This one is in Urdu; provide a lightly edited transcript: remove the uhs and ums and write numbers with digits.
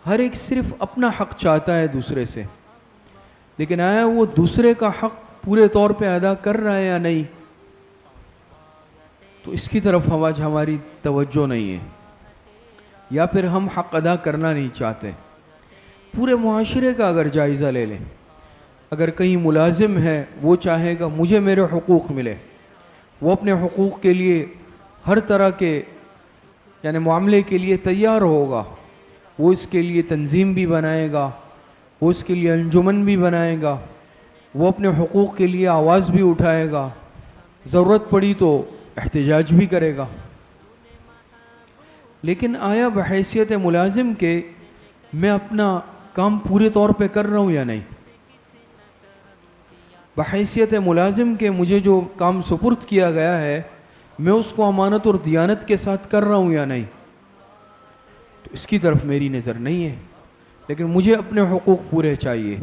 ہر ایک صرف اپنا حق چاہتا ہے دوسرے سے، لیکن آیا وہ دوسرے کا حق پورے طور پہ ادا کر رہا ہے یا نہیں، تو اس کی طرف آج ہماری توجہ نہیں ہے، یا پھر ہم حق ادا کرنا نہیں چاہتے۔ پورے معاشرے کا اگر جائزہ لے لیں، اگر کہیں ملازم ہے وہ چاہے گا مجھے میرے حقوق ملے، وہ اپنے حقوق کے لیے ہر طرح کے یعنی معاملے کے لیے تیار ہوگا، وہ اس کے لیے تنظیم بھی بنائے گا، وہ اس کے لیے انجمن بھی بنائے گا، وہ اپنے حقوق کے لیے آواز بھی اٹھائے گا، ضرورت پڑی تو احتجاج بھی کرے گا۔ لیکن آیا بحیثیت ملازم کے میں اپنا کام پورے طور پہ کر رہا ہوں یا نہیں؟ بحیثیت ملازم کے مجھے جو کام سپرد کیا گیا ہے میں اس کو امانت اور دیانت کے ساتھ کر رہا ہوں یا نہیں؟ تو اس کی طرف میری نظر نہیں ہے، لیکن مجھے اپنے حقوق پورے چاہیے۔